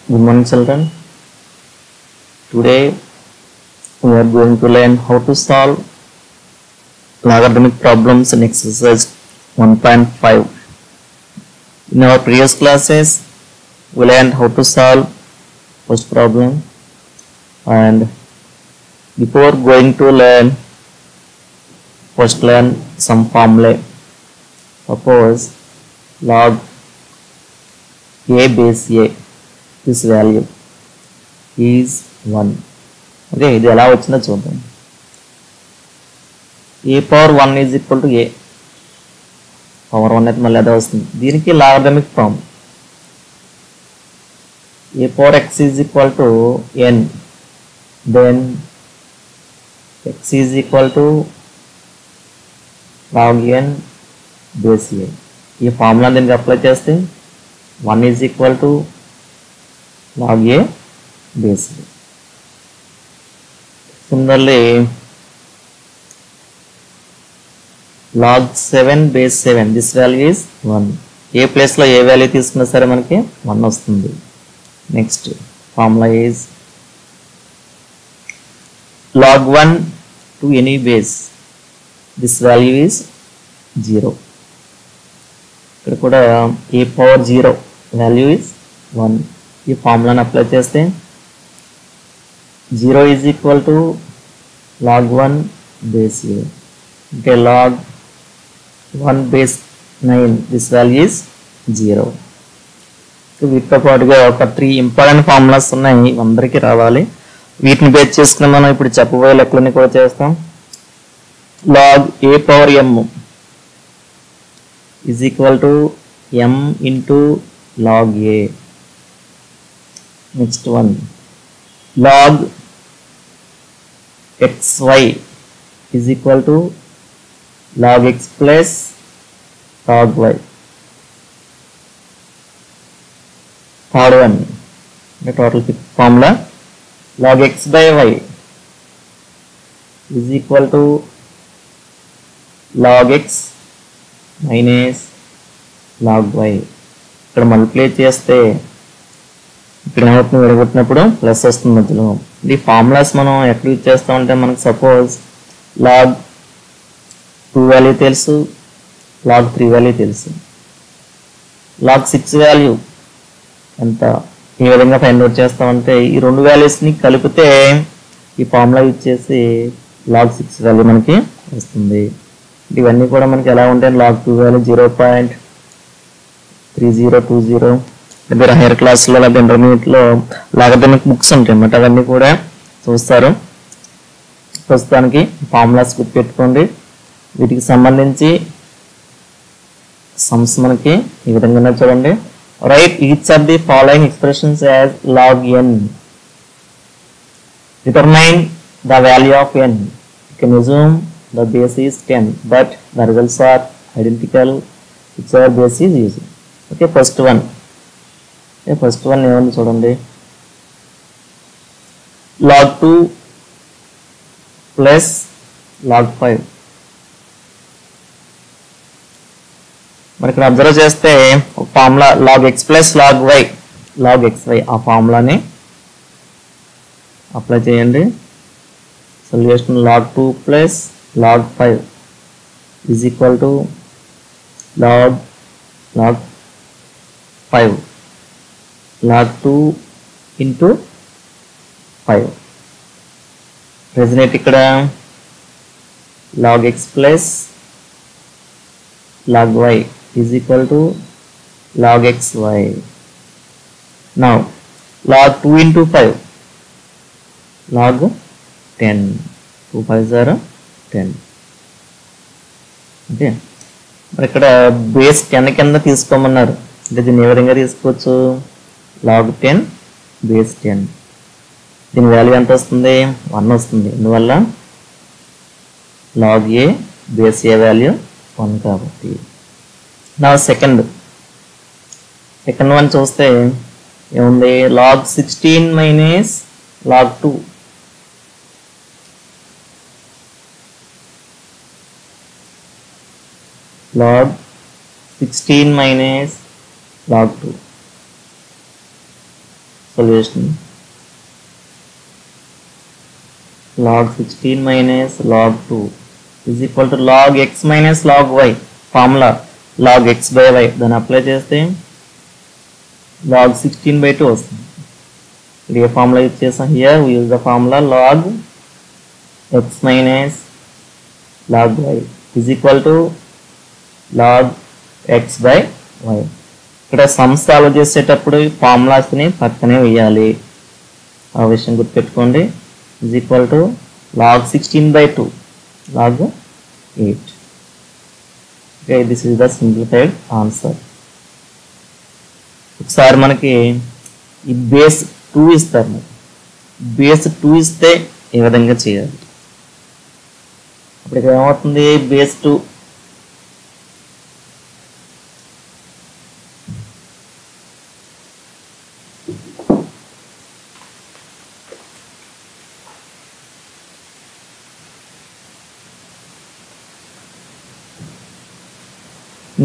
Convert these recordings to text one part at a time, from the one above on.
Good morning, children. Today we are going to learn how to solve logarithmic problems in exercise 1.5. In our previous classes, we learned how to solve first problem, and before going to learn, first learn some formulae. Suppose log a base a, this value is 1. Okay, ఇది ఎలా వచ్చిందో చూద్దాం. a power 1 is equal to a power 1 అయితే మళ్ళీ అదే వస్తుంది. దీనికి logarithmic form a power x is equal to n, then x is equal to log n base a. ఈ ఫార్ములా దీనికి అప్లై చేస్తే 1 is equal to log a base a. Similarly, log 7 base 7, this value is 1. ఏ ప్లేస్లో ఏ value తీసుకున్నా సరే మనకి 1 వస్తుంది. Next formula is log 1 to any base, this value is 0. ఇక్కడ కూడా a power 0 వాల్యూ is 1. ఈ ఫార్ములాని అప్లై చేస్తే 0 is equal to log 1 base a. అంటే log 1 base 9, this value is 0. వీటితో పాటుగా ఒక 3 ఇంపార్టెంట్ ఫార్ములాస్ ఉన్నాయి, అందరికీ రావాలి. వీటిని బేస్ చేసుకుని మనం ఇప్పుడు చెప్పబోయే లెక్కలన్నీ కూడా చేస్తాం. log a power m is equal to m into log a. Next one, log xy is equal to log x plus log y. Third one, the total formula, log x by y is equal to log x minus log y. ఇక్కడ multiply చేస్తే ఇక్కడ ఏమవుతుంది, విడగొట్టినప్పుడు plus వస్తుంది మధ్యలో. ఈ formulas మనం ఎక్కడ use చేస్తామంటే మనకు సపోజ్ log 2 వాల్యూ తెలుసు, log 3 వాల్యూ తెలుసు, log 6 వాల్యూ ఎంత ఏ విధంగా ఫైండ్ అవుట్ చేస్తామంటే ఈ రెండు వాల్యూస్ని కలిపితే ఈ ఫార్ములా యూజ్ చేసి log 6 వాల్యూ మనకి వస్తుంది. ఇవన్నీ కూడా మనకి ఎలా ఉంటాయి, log 2 వాల్యూ 0.3020, లేదా హైయర్ క్లాస్లో లేదా ఇంటర్మీడియట్లో లాగరిథమిక్ బుక్స్ ఉంటాయి అన్నమాట, అవన్నీ కూడా చూస్తారు. ప్రస్తుతానికి ఫార్ములాస్ గుర్తుపెట్టుకోండి. వీటికి సంబంధించి సమ్స్ మనకి ఈ విధంగా చూడండి. Right each of the following expressions as log n. Determine the value of n. You can assume the base is 10, but the results are identical whichever base is used. Okay, first one ఏమని చూడండి, log 2 plus log 5. మరి ఇక్కడ observe చేస్తే ఒక formula log x plus log y, log xy, ఆ ఫార్ములాని apply చేయండి. Solution log 2 plus log 5 is equal to log 5 log 2 into 5. Resonate ఇక్కడ log x plus log y is equal to log xy. Now log 2 into 5, log 10, 2 5s are 10. Okay, మరి ఇక్కడ base 10 కింద తీసుకోమన్నారు, అంటే దీన్ని ఏ విధంగా తీసుకోవచ్చు, log 10 బేస్ 10. దీని value ఎంత వస్తుంది, 1 వస్తుంది. అందువల్ల log a base a value 1 కాబట్టి. నా సెకండ్ వన్ చూస్తే ఏముంది, log 16 minus log 2. log 16 minus log 2. solution. Log 16 minus log 2 is equal to log x minus log y. Formula log x by y. Then apply చేస్తే log 16 by 2 వస్తుంది. ఇది formula use చేసాం. Here we use the formula log x minus log y is equal to log x by y. ఇక్కడ some solve చేసేటప్పుడు ఫార్ములాస్ని పక్కనే వేయాలి. ఆ విషయం గుర్తుపెట్టుకోండి. is equal to log 16 by 2 log 8. Okay, this is the simplified answer. ఒకసారి మనకి ఈ బేస్ 2 ఇస్తారు. బేస్ 2 ఇస్తే ఏ విధంగా చేయాలి? అప్పుడు ఇక్కడ ఏమవుతుంది? బేస్ 2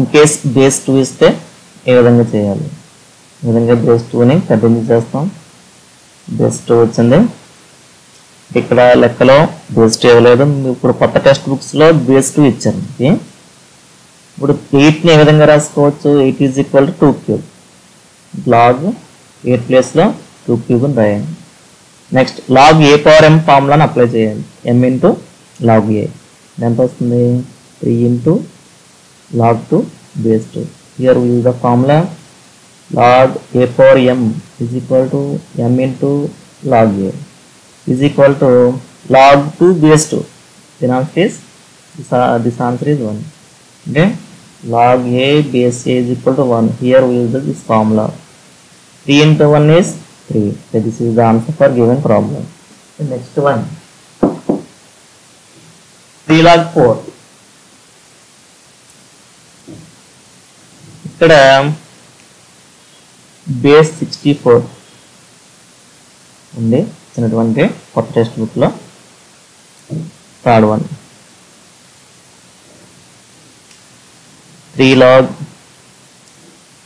ఇన్ కేస్ బేస్ 2 ఇస్తే ఏ విధంగా చేయాలి? ఈ విధంగా బేస్ 2ని కంటిన్యూ చేస్తాం. బేస్ 2 వచ్చింది. ఇక్కడ లెక్కలో బేస్ 2 ఇవ్వలేదు. ఇప్పుడు కొత్త టెక్స్ట్ బుక్స్లో బేస్ 2 ఇచ్చారు. ఇప్పుడు 8ని ఏ విధంగా రాసుకోవచ్చు? 8 is equal to 2 cube. Log 8 ప్లేస్లో 2 క్యూబ్ అని రాయండి. Next log a power m ఫార్ములాని అప్లై చేయాలి. ఎం ఇంటూ లాగ్ ఏ ఎంత వస్తుంది? 3 into log 2 base 2. Here we use the formula log a power m is equal to m into log a is equal to log 2 base 2. Then answer is this answer is 1. Okay, log a base a is equal to 1. Here we use this formula. 3 into 1 is 3. So this is the answer for given problem. The next one, 3 log 4. ఇక్కడ base 64 ఉంది చిన్నటువంటి కొత్త text బుక్లో. Third one 3 log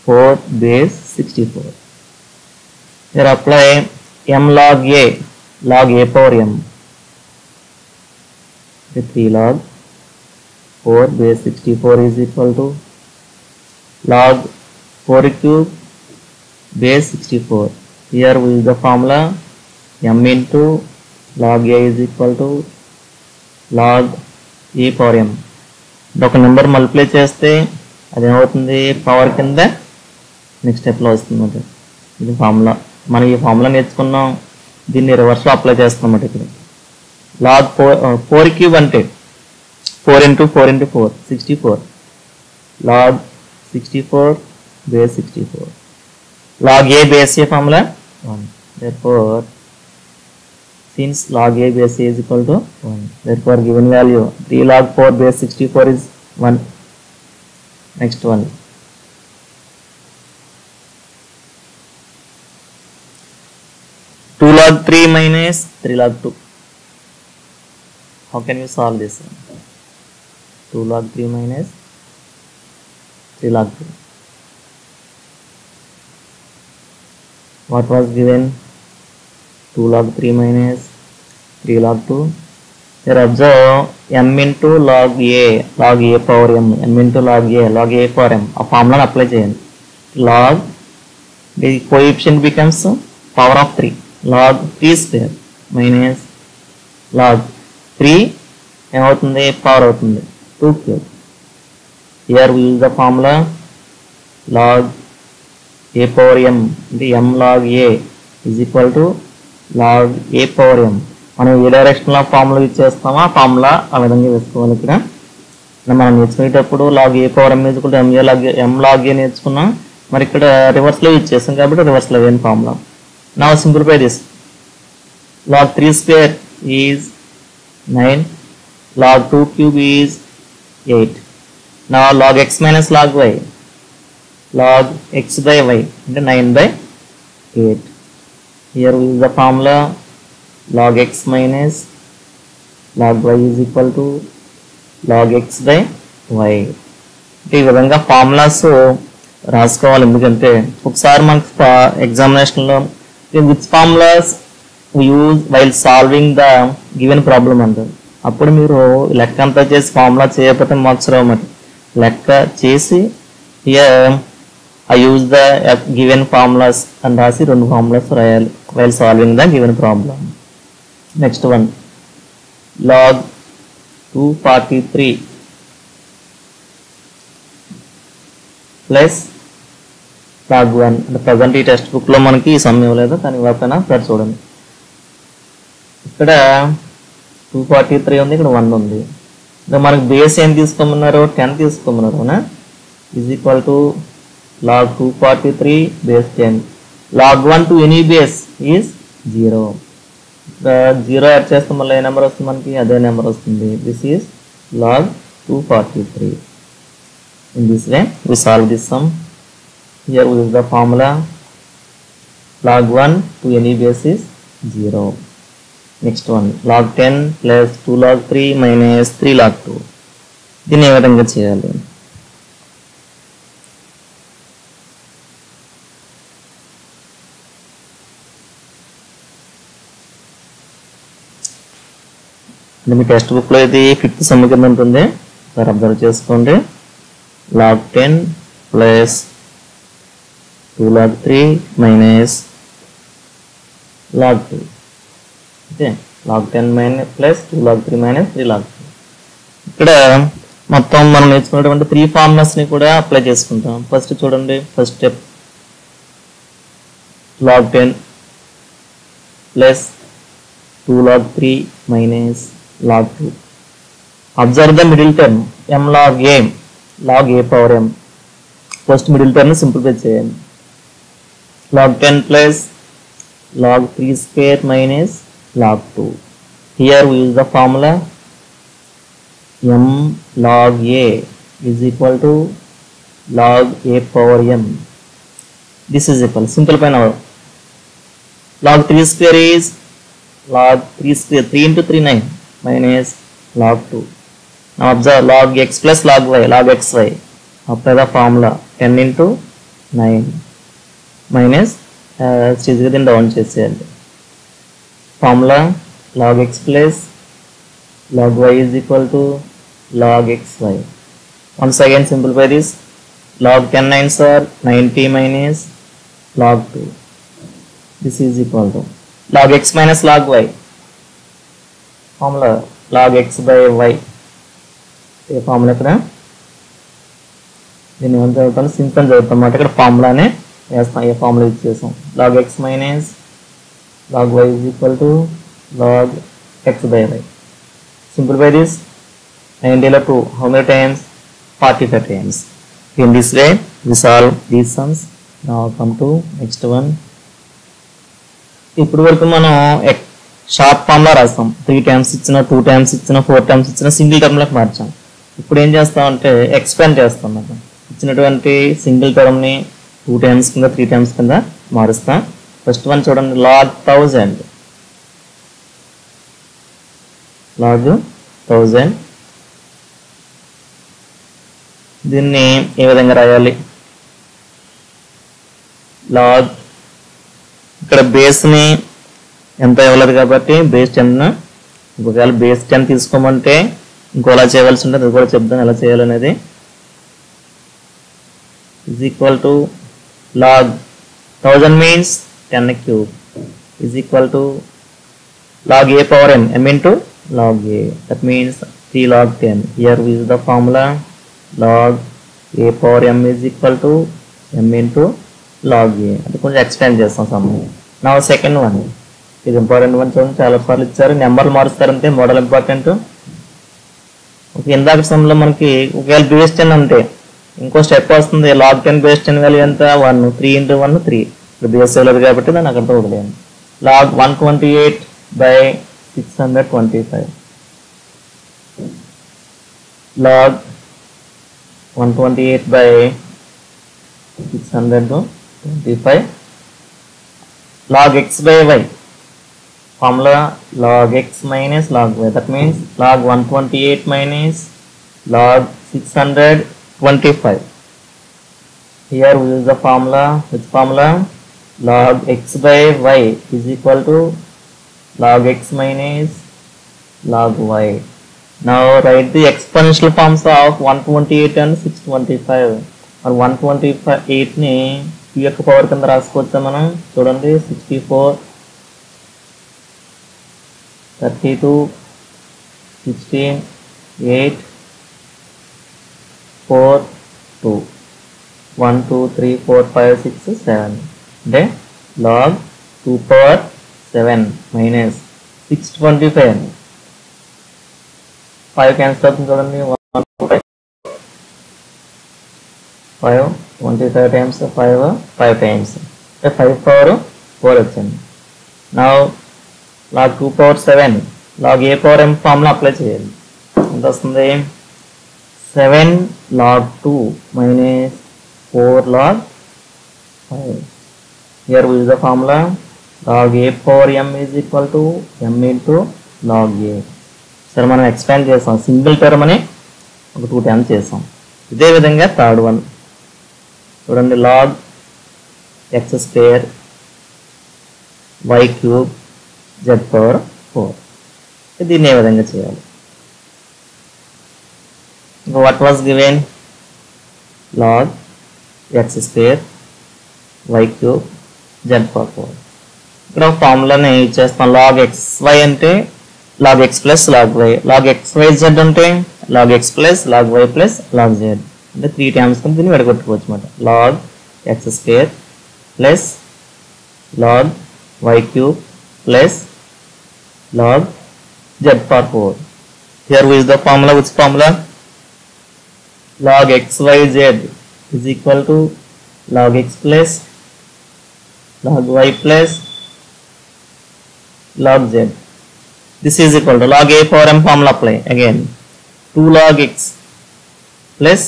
4 base 64. Here apply m log a power m. 3 log 4 base 64 is equal to log 4 cube base 64. Here we use the formula m into log a is equal to log e power m. ఒక number multiply చేస్తే అది ఏమవుతుంది? Power కింద next స్టెప్లో వస్తుంది. ఇది formula. మనం ఈ ఫార్ములా నేర్చుకున్నాం. దీన్ని రివర్స్లో అప్లై చేస్తాం. ఇక్కడ లాగ్ 4 క్యూబ్ అంటే 4 into 4 into 4 64. log 64 base 64. Log a base a formula 1. Therefore, since log a base a is equal to 1, therefore given value 3 log 4 base 64 is 1. Next one, two log 3 minus 3 log 2. How can you solve this? 2 log 3 minus 3 log 2. What was given? 2 log 3 minus 3 log 2. Here observe m into log a power m into log a power m. A formula apply చేయండి. Log, the coefficient becomes power of 3. Log 3 square minus log 3 ఏమవుతుంది? Power అవుతుంది 2 cube. Here we use the formula log a power m into m log a is equal to log a power m. మనం ఏ డైరెక్షన్లో formula use చేస్తామో ఆ formula ఆ విధంగా వేసుకోవాలి. ఇక్కడ మనం నేర్చుకునేటప్పుడు log a power m is equal to m log a నేర్చుకున్నాం. మరి ఇక్కడ రివర్స్లో యూజ్ చేస్తాం కాబట్టి రివర్స్లో వేయని formula. Now simplify this. Log 3 square is 9. Log 2 cube is 8. Now log x minus log y. Log x by y into 9 by 8. Here we use the formula log x minus log y is equal to log x by y. ఈ విధంగా formulas రాసుకోవాలి. ఎందుకంటే ఒకసారి మనకు ఎగ్జామినేషన్లో which formulas we use while solving the given problem అంటారు. అప్పుడు మీరు లెక్క అంతా చేసి ఫార్ములా చేయకపోతే మార్క్స్ రావు. మరి లెక్క చేసి here I use the given formulas and రాసి రెండు ఫార్ములాస్ రాయాలి while solving the given problem. Next one, log 243 plus log 1. Present ఈ టెక్స్ట్ బుక్ లో మనకి ఈ సమ్ ఇవ్వలేదు, కానీ ఇవ్వకపోయినా సరే చూడండి. ఇక్కడ 243 ఉంది, ఇక్కడ 1 ఉంది. ఇక్కడ మనకి బేస్ ఏం తీసుకోమన్నారు, 10 తీసుకోమన్నారు అవునా. Is equal to log 243 base 10. log 1 to any base is 0. 0 add చేస్తే మళ్ళీ ఏ నెంబర్ వస్తుంది మనకి, అదే నెంబర్ వస్తుంది. This is log 243. In this way we solve this sum. Here we use the formula log 1 to any base is 0. Next one, log 10 plus 2 log 3 minus 3 log 2. దీన్ని ఏ విధంగా చేయాలి? మీ text book లో ఇది 5th some కింద ఉంటుంది, ఒకసారి observe చేసుకోండి. log 10 plus 2 log 3 minus log 2. Okay, log 10 minus plus 2 log 3 minus 3 log 2. ఇక్కడ మొత్తం మనం నేర్చుకున్నటువంటి 3 ఫార్ములాస్ ని కూడా అప్లై చేసుకుంటాం. ఫస్ట్ చూడండి, first step log 10 plus 2 log 3 minus log 2. Observe the middle term m log a, log a power m. First middle term ని simplify చేయండి. log 10 plus log 3 square minus log 2. Here we use the formula m log a is equal to log a power m. This is equal, simplify now. log 3 square is log 3 square, 3 into 3 9 minus log 2. Now observe log x plus log y, log xy. Apply the formula 10 into 9 minus then down చేసేయాలి. Formula log x plus log y is equal to log xy. Once again simplify this. Log 10 9s are 90 minus log 2. This is equal to log x minus log y. Formula log x by y. ఈ formula ఇక్కడ దీన్ని ఏం చదువుతాను, simple చదువుతాం అన్నమాట. ఇక్కడ ఫార్ములానే వేస్తాం, ఏ formula use చేసాం. log x minus log y is equal to log x by y. Simplify this. 90 లో 2 how many times? 45 times. In this way we solve these sums. Now come to next one. ఇప్పుడు వరకు మనం short formula రాస్తాం. 3 times ఇచ్చిన, 2 times ఇచ్చిన, 4 times ఇచ్చిన single term లకు మార్చాం. ఇప్పుడు ఏం చేస్తాం అంటే ఎక్స్పాండ్ చేస్తాం అన్నమాట. ఇచ్చినటువంటి సింగిల్ టర్మ్ ని 2 టైమ్స్ కింద, 3 టైమ్స్ కింద మారుస్తాం. ఫస్ట్ వన్ చూడండి, log 1000. log 1000 దీన్ని ఏ విధంగా రాయాలి? log ఇక్కడ బేస్ ని ఎంత ఇవ్వలేదు కాబట్టి బేస్ 10, ఒకవేళ బేస్ 10 తీసుకోమంటే ఇంకోలా చేయవలసి ఉంటుంది, అది కూడా చెప్తాను ఎలా చేయాలనేది. is equal to log 1000 means 10 cube is equal to log a power m, m into log a, that means 3 log 10. Here we use the formula log a power m is equal to m into log a. అది కొంచెం extend చేస్తాం some. నా second one, ఇది important one చూడండి, చాలా సార్లు ఇచ్చారు, నెంబర్లు మారుస్తారంటే మోడల్ ఇంపార్టెంట్. ఓకే, ఇందాక సమ్లో మనకి ఒకవేళ బేస్ 10 అంటే ఇంకో స్టెప్ వస్తుంది. log 10 బేస్ 10 వాల్యూ ఎంత? 1, 3 into 1 3. ఇప్పుడు బేస్ ఇవ్వలేదు కాబట్టి దాన్ని అక్కడితో వదిలేయండి. log 128 by 625. log 128 by 625. log x by y. Formula log x minus log y. That means log 128 minus log 625. Here we use the formula. Which formula? log x by y is equal to log x minus log y. Now write the exponential forms of 128 and 625. और 128 ని q యొక్క power కింద రాసుకోవచ్చా మనం? చూడండి 64 32 16 8 4 2 1 2 3 4 5 6 7 అంటే log 2 power 7 minus 625 5 cancel అవుతుంది చూడండి 5 25 times 5 times 5 power 4 వచ్చింది. Now log 2 power 7 log a power m formula apply చేయాలి. ఎంత వస్తుంది? 7 log 2 minus 4 log 5. Here we use the formula log a power m is equal to m into log a. సరే మనం expand చేసాం, single term అని ఒక 2 times చేసాం. ఇదే విధంగా థర్డ్ వన్ చూడండి, log x square y cube z power 4. దీన్ని ఏ విధంగా చేయాలి? what was given? log x square y cube z power 4. ఇక్కడ ఫార్ములాని యూజ్ చేస్తాం. log xy అంటే log x plus log y, log xyz అంటే log x plus log y plus log z. అంటే 3 times కింద దీన్ని విడగొట్టుకోవచ్చు అన్నమాట. log x square plus log y cube plus log z power 4. Here we use the formula. Which formula? log xyz is equal to log x plus log y plus log z. This is equal to log a power m formula apply again. 2 log x plus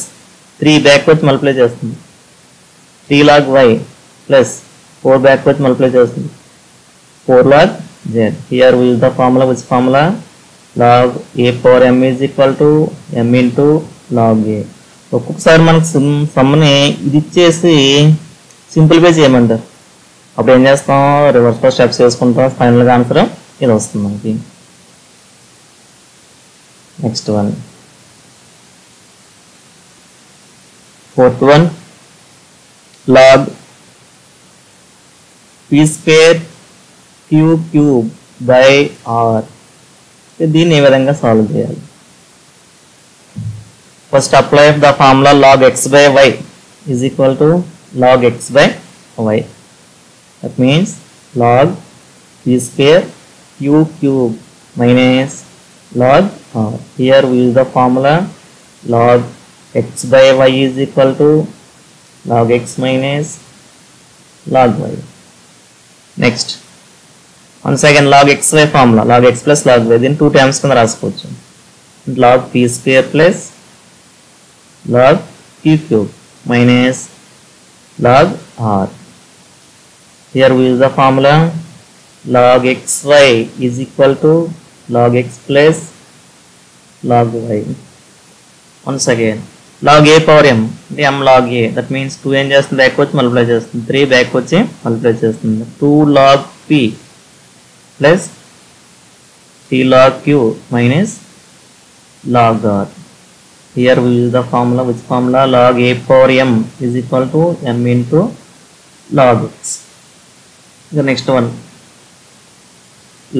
3 backwards multiply చేస్తుంది, 3 log y plus 4 backwards multiply చేస్తుంది, 4 log z. Here we use the formula. Which formula? log a power m is equal to m into log a. ఒక్కొక్కసారి మనకు సమ్ని ఇది ఇచ్చేసి simplify చేయమంటారు, అప్పుడు ఏం చేస్తాం? రివర్స్లో స్టెప్స్ చేసుకుంటాం, ఫైనల్గా ఆన్సర్ ఇది వస్తుంది మనకి. Next one, fourth one, log p square q cube by r. దీన్ని ఏ విధంగా సాల్వ్ చేయాలి? First apply the formula log x by y is equal to log x by y. That means log p square q cube minus log r. Here we use the formula log x by y is equal to log x minus log y. Next, once again log xy formula, log x plus log y. Then 2 times కింద రాసుకోవచ్చు. log p square plus log q cube minus log r. Here we use the formula log xy is equal to log x plus log y. Once again log a power m, m log a. That means 2 ఏం చేస్తుంది? Back వచ్చి multiply చేస్తుంది, 3 back వచ్చి multiply చేస్తుంది. 2 log p plus 3 log q minus log r. Here we use the formula. Which formula? log a power m is equal to m into log x. The next one,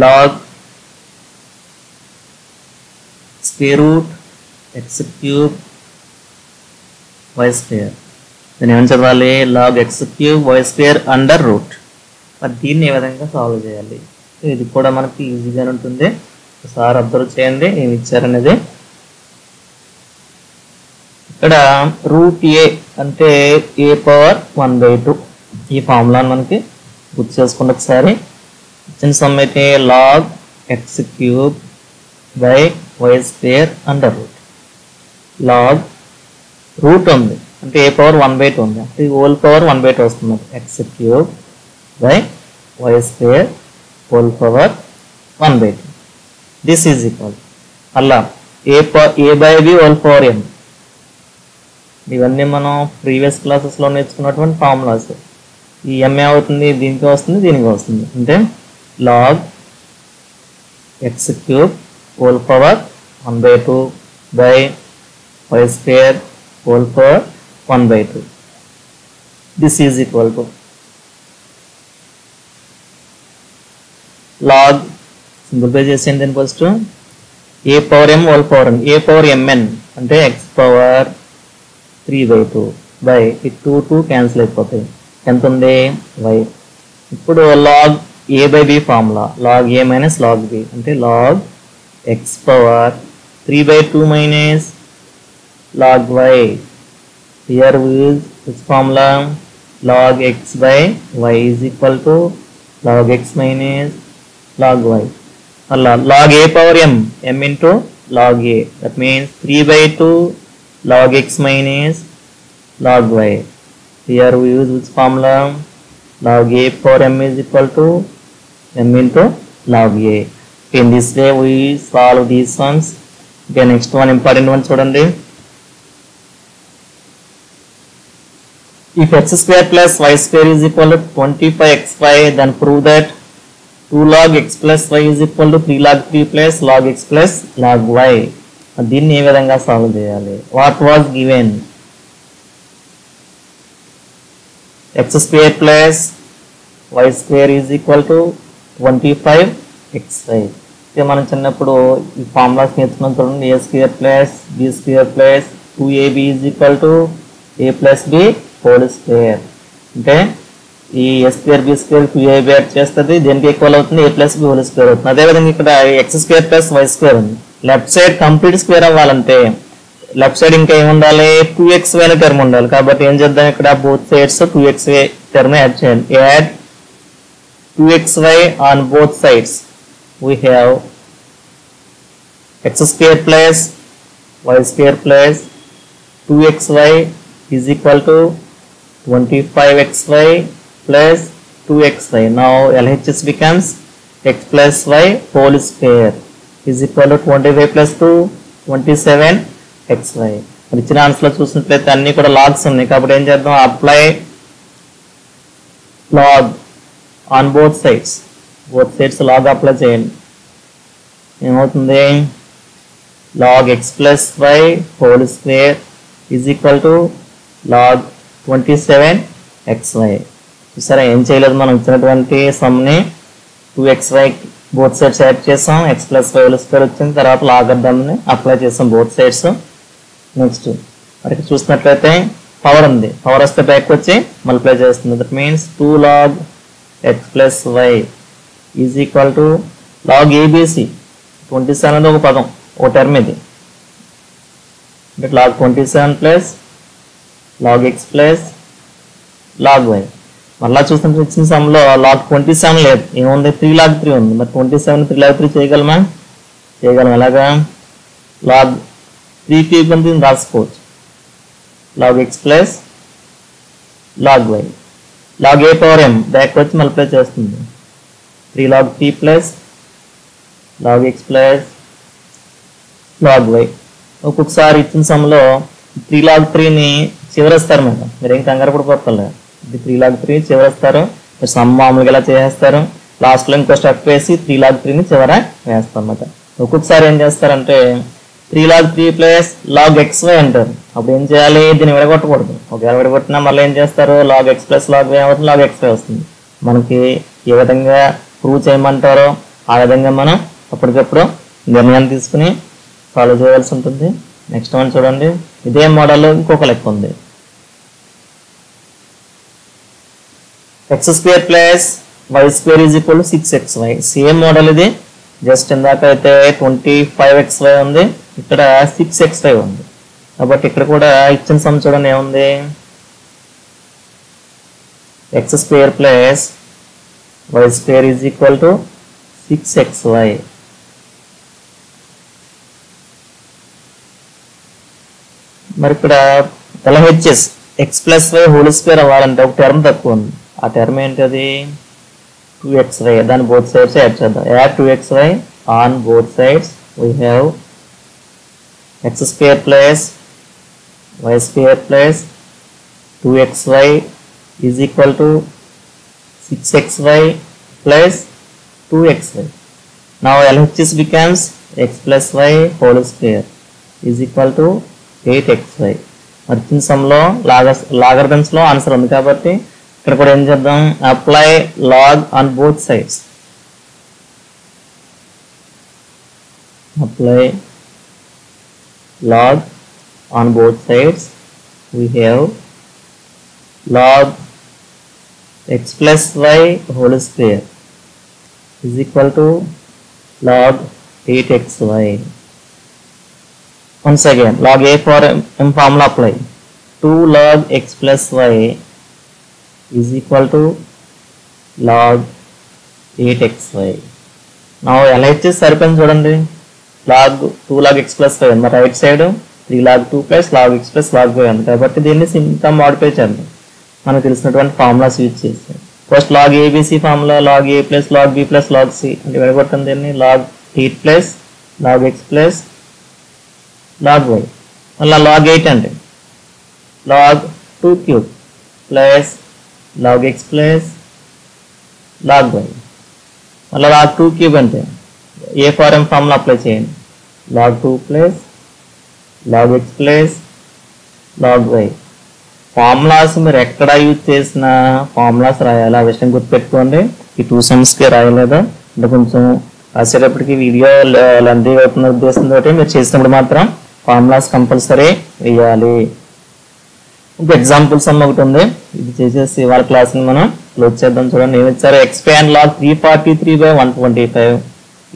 log square root x cube y square. Then ఏమని చదవాలి? log x cube y square under root. మరి దీన్ని ఏ విధంగా solve చేయాలి? ఇది కూడా మనకి ఈజీగా ఉంటుంది, ఒకసారి అబ్జర్వ్ చేయండి ఏమి ఇచ్చారనేది. ఇక్కడ రూట్ ఏ అంటే ఏ పవర్ 1/2. ఈ ఫార్ములాని మనకి గుర్తు చేసుకుంటే ఒకసారి ఇచ్చిన సమ్ అయితే log x cube by y square under root. log root ఉంది అంటే ఏ పవర్ 1/2 ఉంది, అంటే హోల్ పవర్ 1/2 వస్తుంది. x cube by y square whole power 1/2. This is equal అలా a by b whole power m. ఇవన్నీ మనం ప్రీవియస్ క్లాసెస్లో నేర్చుకున్నటువంటి ఫార్ములాస్. ఈ m ఏమవుతుంది, దీనికి వస్తుంది, దీనికి వస్తుంది. అంటే log x cube whole power 1/2 by y square whole power 1/2. This is equal to log, simplify చేసేయండి దీని first, a power m whole power n, a power mn అంటే x power 3/2 by ఈ 2 క్యాన్సిల్ అయిపోతాయి. ఎంత ఉంది y. ఇప్పుడు log a by b formula, log a minus log b అంటే log x power 3/2 minus log y. Here we use this formula, log x by y is equal to log x minus log y. Log a power m into log a, that means 3/2 log x minus log y. Here we use which formula, log a power m is equal to m into log a. In this way we solve these ones. Okay, next one important one చూడండి. If x square plus y square is equal to 25xy, then prove that 2 log x plus y is equal to 3 log 3 plus log x plus log y. దీన్ని ఏ విధంగా solve చేయాలి? What was given? x square plus y square is equal to 25xy. మనం చిన్నప్పుడు ఈ formulas నేర్చుకున్నాం చూడండి. a square plus b square plus 2ab is equal to a plus b whole square. అంటే ఈ a square b square 2ab add చేస్తుంది, దేనికి equal అవుతుంది, a plus b whole square అవుతుంది. అదేవిధంగా ఇక్కడ x square plus y square ఉంది. Left side complete square అవ్వాలంటే లెఫ్ట్ సైడ్ ఇంకా ఏముండాలి, 2xy అనే టర్మ్ ఉండాలి. కాబట్టి ఏం చేద్దాం, ఇక్కడ both sides 2xy term add చేయాలి. Add 2xy on both sides. We have x square plus y square plus 2xy is equal to 25xy plus 2xy. Now LHS becomes x plus y whole square is equal to 25 plus 2 27xy. ఇచ్చిన ఆన్సర్లో చూసినట్లయితే అన్ని కూడా logs ఉన్నాయి. కాబట్టి ఏం చేద్దాం, apply log on both sides. Both sides log apply చేయండి. ఏమవుతుంది, log x plus y whole square is equal to log 27xy. చూసారా, ఏం చేయలేదు, మనం ఇచ్చినటువంటి సమ్ని 2xy బోత్ సైడ్స్ యాడ్ చేసాం, x plus y whole square వచ్చింది, తర్వాత లాగర్దాన్ని అప్లై చేసాం బోత్ సైడ్స్. నెక్స్ట్ మనకి చూసినట్లయితే పవర్ ఉంది, పవర్ వస్తే బ్యాక్ వచ్చి మల్టిప్లై చేస్తుంది. That means 2 log x plus y is equal to log abc. 27 అనేది ఒక పదం, ఒక టర్మ్ ఇది. అంటే log 27 plus log x plus log y. మళ్ళా చూసినట్టు ఇచ్చిన సమ్లో log 27 లేదు, ఏముంది, 3 log 3 ఉంది. మరి 27 3 log 3 చేయగలమా? చేయగలం. ఎలాగా, log 3 క్యూబ్ అని రాసుకోవచ్చు. log x plus log y. log a power m back వచ్చి మల్టిప్లై చేస్తుంది. 3 log 3 plus log x plus log y. ఒక్కొక్కసారి ఇచ్చిన సమ్లో 3 log 3ని చివరిస్తారు మేడం, మీరేం కంగారు కూడా పడతలేదు. ఇది 3 log 3 చివరిస్తారు, సమ్ మామూలుగా ఎలా చేసేస్తారు, లాస్ట్లో ఇంకో స్టెప్ వేసి 3 log 3ని చివర వేస్తారు అన్నమాట. ఒక్కొక్కసారి ఏం చేస్తారంటే 3 log 3 ప్లస్ log xy అంటారు. అప్పుడు ఏం చేయాలి, దీన్ని విడగొట్టకూడదు. ఒకవేళ విడగొట్టినా మళ్ళీ ఏం చేస్తారు, log x plus log y అవుతుంది, log xy వస్తుంది. మనకి ఏ విధంగా ప్రూవ్ చేయమంటారో ఆ విధంగా మనం అప్పటికప్పుడు నిర్ణయాన్ని తీసుకుని ఫాలో చేయవలసి ఉంటుంది. నెక్స్ట్ వన్ చూడండి, ఇదే మోడల్లో ఇంకొక లెక్క ఉంది. x square plus y square is equal to 6xy. Same model ఇది, జస్ట్ ఇందాక అయితే 25xy ఉంది, ఇక్కడ 6xy ఉంది. కాబట్టి ఇక్కడ కూడా ఇచ్చిన సమ్ చూడండి ఏముంది, x square plus y square is equal to 6xy. మరి ఇక్కడ LHS x plus y whole square అవ్వాలంటే ఒక టర్మ్ తక్కువ ఉంది. ఆ టర్మ్ ఏంటది, 2xy. దాని బోత్ సైడ్స్ యాడ్ చేద్దాం. Add 2xy on both sides. We have x square plus y square plus 2xy is equal to 6xy plus 2xy. Now LHS becomes x plus y whole square is equal to 8xy. మరి చిన్న సమ్లో logarithms లో answer ఉంది కాబట్టి ఇక్కడ కూడా ఏం చేద్దాం, apply log on both sides. అప్లై log on both sides. We have log x plus y whole square is equal to log 8xy. Once again, log a for m formula apply. 2 log x plus y is equal to log 8xy. Now LHS సరిపోయింది చూడండి. log 2 log x plus y ఉంది, right side 3 log 2 plus log x plus log y ఉంది కాబట్టి దీన్ని సింపుల్గా modify చేద్దాం మనకు తెలిసినటువంటి ఫార్ములాస్ యూజ్ చేసి. First log abc formula log a plus log b plus log c అంటే విడగొట్టం దీన్ని log 8 plus log x plus log y. మళ్ళీ log 8 అంటే log 2 cube plus log x plus log y. మళ్ళీ log 2 cube అంటే A for m formula apply చేయండి, log 2 plus log x plus log y. Formulas మీరు ఎక్కడ use చేసినా formulas రాయాలి, ఆ విషయం గుర్తుపెట్టుకోండి. ఈ 2 సమ్స్కి రాయలేదు అంటే కొంచెం రాసేటప్పటికి వీడియో లెంతీగా అవుతున్న ఉద్దేశంతో మీరు చేసినప్పుడు మాత్రం ఫార్ములాస్ కంపల్సరీ వేయాలి. ఇంకో ఎగ్జాంపుల్ సమ్ ఒకటి ఉంది, ఇది చేసేసి వాళ్ళ క్లాస్ని మనం క్లోజ్ చేద్దాం. చూడండి ఏమి ఇచ్చారు, expand log 343/125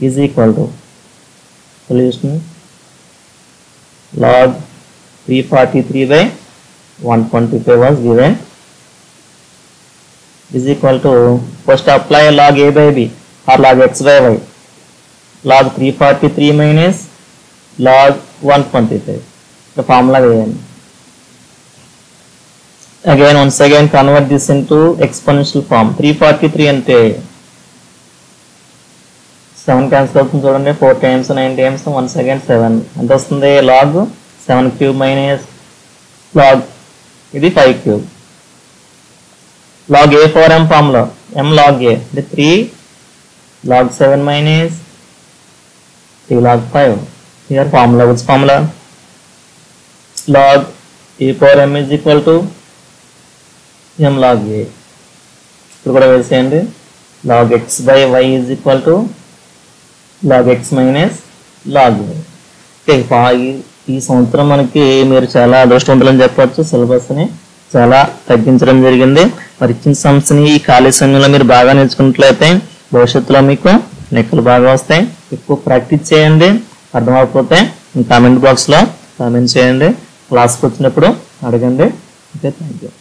is equal to solution log 343/125 was given is equal to, first apply log a by b or log x by y. Log 343 minus log 125 the formula వేయండి. Again once again convert this into exponential form. 343 అంటే 7 cancel అవుతుంది చూడండి, 4 times 9 times once again 7 ఎంత వస్తుంది, log 7 cube minus log ఇది 5 cube. Log a for m formula m log a the 3 log 7 minus 3 log 5. Here formula, which formula, log a for m is equal to m log a. ఇప్పుడు కూడా వేసేయండి, log x by y is equal to log x minus log y. ఈ సంవత్సరం మనకి మీరు చాలా అదృష్టవంతులని చెప్పవచ్చు, సిలబస్ని చాలా తగ్గించడం జరిగింది. మరి ఇచ్చిన సమ్స్ని ఈ ఖాళీ సమయంలో మీరు బాగా నేర్చుకున్నట్లయితే భవిష్యత్తులో మీకు లెక్కలు బాగా వస్తాయి. ఎక్కువ ప్రాక్టీస్ చేయండి, అర్థమైపోతే కామెంట్ బాక్స్లో కామెంట్ చేయండి, క్లాస్కి వచ్చినప్పుడు అడగండి. Okay, thank you.